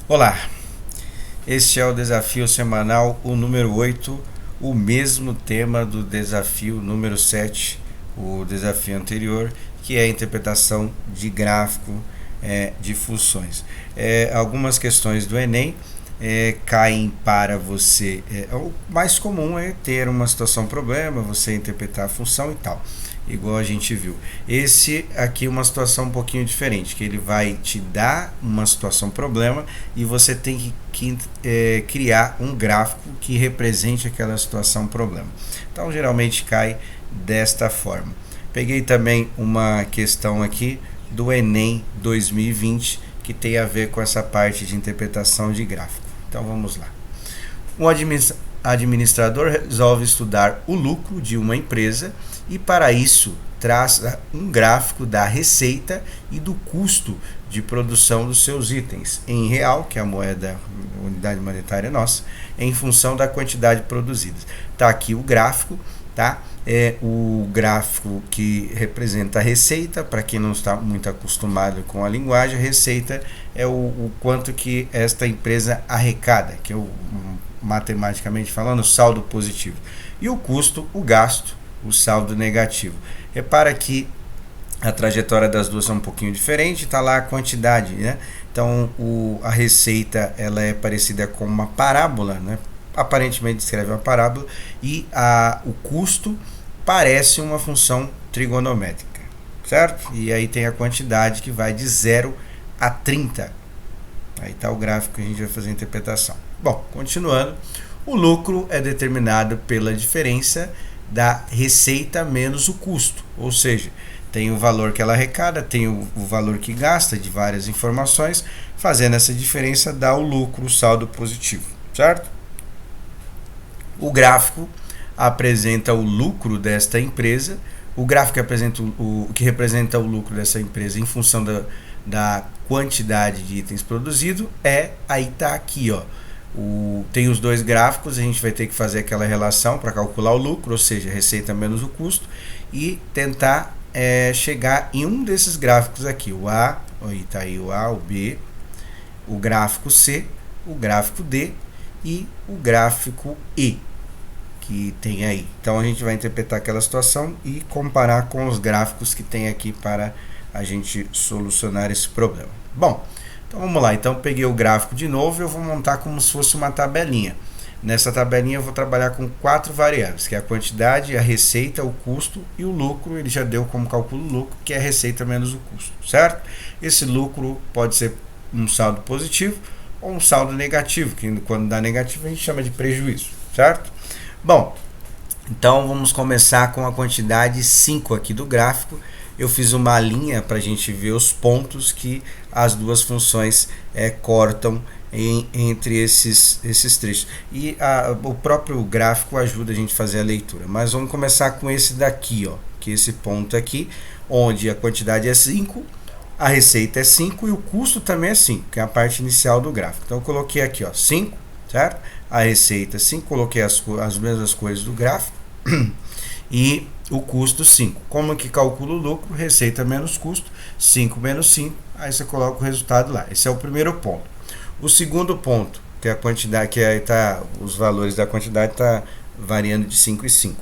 Olá, este é o desafio semanal, o número 8, o mesmo tema do desafio número 7, o desafio anterior, que é a interpretação de gráfico de funções. Algumas questões do Enem caem para você. O mais comum é ter uma situação problema, você interpretar a função e tal, igual a gente viu. Esse aqui é uma situação um pouquinho diferente, que ele vai te dar uma situação problema e você tem que criar um gráfico que represente aquela situação problema. Então geralmente cai desta forma. Peguei também uma questão aqui do Enem 2020 que tem a ver com essa parte de interpretação de gráfico. Então vamos lá. Um administrador resolve estudar o lucro de uma empresa e para isso traça um gráfico da receita e do custo de produção dos seus itens em real, que é a moeda, a unidade monetária nossa, em função da quantidade produzida. Tá aqui o gráfico, tá? É o gráfico que representa a receita. Para quem não está muito acostumado com a linguagem, a receita é o quanto que esta empresa arrecada, que é o, matematicamente falando, o saldo positivo. E o custo, o gasto, o saldo negativo. Repara que a trajetória das duas é um pouquinho diferente, está lá a quantidade, né? Então a receita ela é parecida com uma parábola, né? Aparentemente descreve uma parábola, e o custo parece uma função trigonométrica, certo? E aí tem a quantidade que vai de 0 a 30. Aí está o gráfico que a gente vai fazer a interpretação. Bom, continuando, o lucro é determinado pela diferença da receita menos o custo, ou seja, tem o valor que ela arrecada, tem o valor que gasta de várias informações, fazendo essa diferença dá o lucro, o saldo positivo, certo? O gráfico apresenta o lucro desta empresa, o gráfico que representa o lucro dessa empresa em função da quantidade de itens produzidos aí está aqui, ó. Tem os dois gráficos, a gente vai ter que fazer aquela relação para calcular o lucro, ou seja, receita menos o custo, e tentar chegar em um desses gráficos aqui, o A, está aí o A, o B, o gráfico C, o gráfico D e o gráfico E, que tem aí. Então a gente vai interpretar aquela situação e comparar com os gráficos que tem aqui para a gente solucionar esse problema. Bom, então vamos lá. Então peguei o gráfico de novo e eu vou montar como se fosse uma tabelinha. Nessa tabelinha eu vou trabalhar com 4 variáveis, que é a quantidade, a receita, o custo e o lucro. Ele já deu como cálculo o lucro, que é a receita menos o custo, certo? Esse lucro pode ser um saldo positivo ou um saldo negativo, que quando dá negativo a gente chama de prejuízo, certo? Bom, então vamos começar com a quantidade 5 aqui do gráfico. Eu fiz uma linha para a gente ver os pontos que as duas funções cortam entre esses trechos. E o próprio gráfico ajuda a gente a fazer a leitura. Mas vamos começar com esse daqui, ó, que é esse ponto aqui, onde a quantidade é 5, a receita é 5 e o custo também é 5, que é a parte inicial do gráfico. Então eu coloquei aqui, ó, 5, certo? A receita 5, coloquei as mesmas coisas do gráfico e o custo 5. Como que calcula o lucro? Receita menos custo, 5 menos 5, aí você coloca o resultado lá. Esse é o primeiro ponto. O segundo ponto, que é a quantidade, que aí tá, os valores da quantidade tá variando de 5 e 5.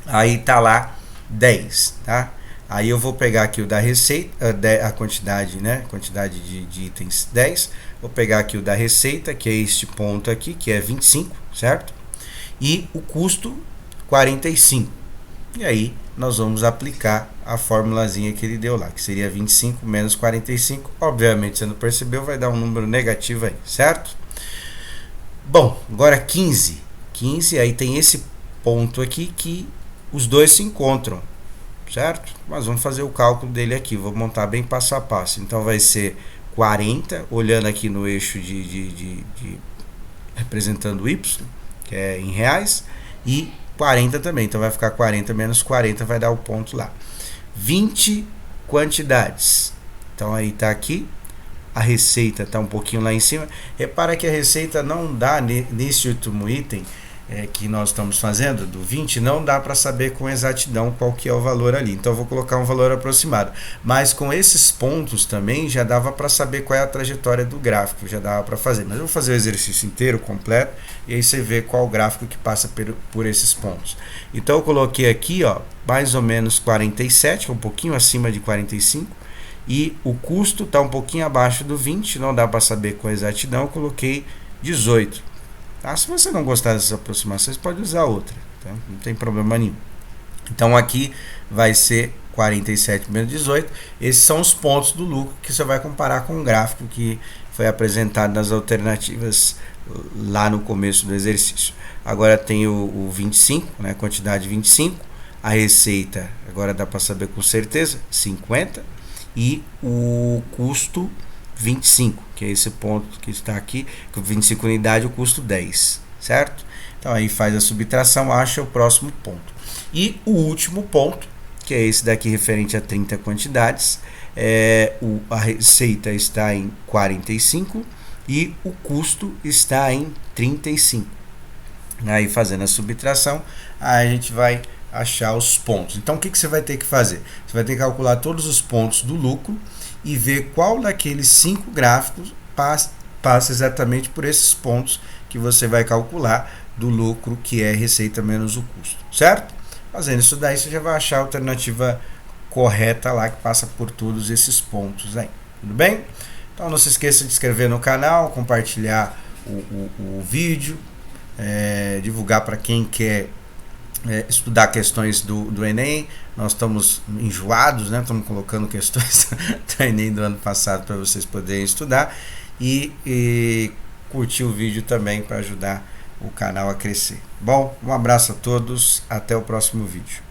Aí tá lá 10, tá? Aí eu vou pegar aqui o da receita, a quantidade, né? Quantidade de itens 10. Vou pegar aqui o da receita, que é este ponto aqui, que é 25, certo? E o custo 45. E aí nós vamos aplicar a formulazinha que ele deu lá, que seria 25 menos 45. Obviamente, você não percebeu, vai dar um número negativo aí, certo? Bom, agora 15. 15, aí tem esse ponto aqui que os dois se encontram, certo? Mas vamos fazer o cálculo dele aqui, vou montar bem passo a passo. Então vai ser 40, olhando aqui no eixo representando o Y, que é em reais, e 40 também, então vai ficar 40 menos 40, vai dar o ponto lá. 20 quantidades, então aí tá aqui, a receita tá um pouquinho lá em cima. Repara que a receita não dá nesse último item que nós estamos fazendo, do 20, não dá para saber com exatidão qual que é o valor ali. Então eu vou colocar um valor aproximado. Mas com esses pontos também já dava para saber qual é a trajetória do gráfico, já dava para fazer. Mas eu vou fazer o exercício inteiro, completo, e aí você vê qual gráfico que passa por esses pontos. Então eu coloquei aqui, ó, mais ou menos 47, um pouquinho acima de 45, e o custo está um pouquinho abaixo do 20, não dá para saber com exatidão, eu coloquei 18. Tá? Se você não gostar dessas aproximações, pode usar outra, tá? Não tem problema nenhum. Então aqui vai ser 47 menos 18. Esses são os pontos do lucro que você vai comparar com o gráfico que foi apresentado nas alternativas lá no começo do exercício. Agora tem o 25, né, quantidade 25, a receita, agora dá para saber com certeza, 50, e o custo 25, que é esse ponto que está aqui, com 25 unidades, o custo 10, certo? Então aí faz a subtração, acha o próximo ponto. E o último ponto, que é esse daqui referente a 30 quantidades, a receita está em 45 e o custo está em 35. Aí fazendo a subtração, aí a gente vai achar os pontos. Então o que você vai ter que fazer? Você vai ter que calcular todos os pontos do lucro e ver qual daqueles 5 gráficos passa exatamente por esses pontos que você vai calcular do lucro, que é receita menos o custo, certo? Fazendo isso daí, você já vai achar a alternativa correta lá, que passa por todos esses pontos aí, tudo bem? Então não se esqueça de se inscrever no canal, compartilhar o vídeo, divulgar para quem quer estudar questões do Enem. Nós estamos enjoados, né? Estamos colocando questões do Enem do ano passado para vocês poderem estudar e curtir o vídeo também para ajudar o canal a crescer. Bom, um abraço a todos, até o próximo vídeo.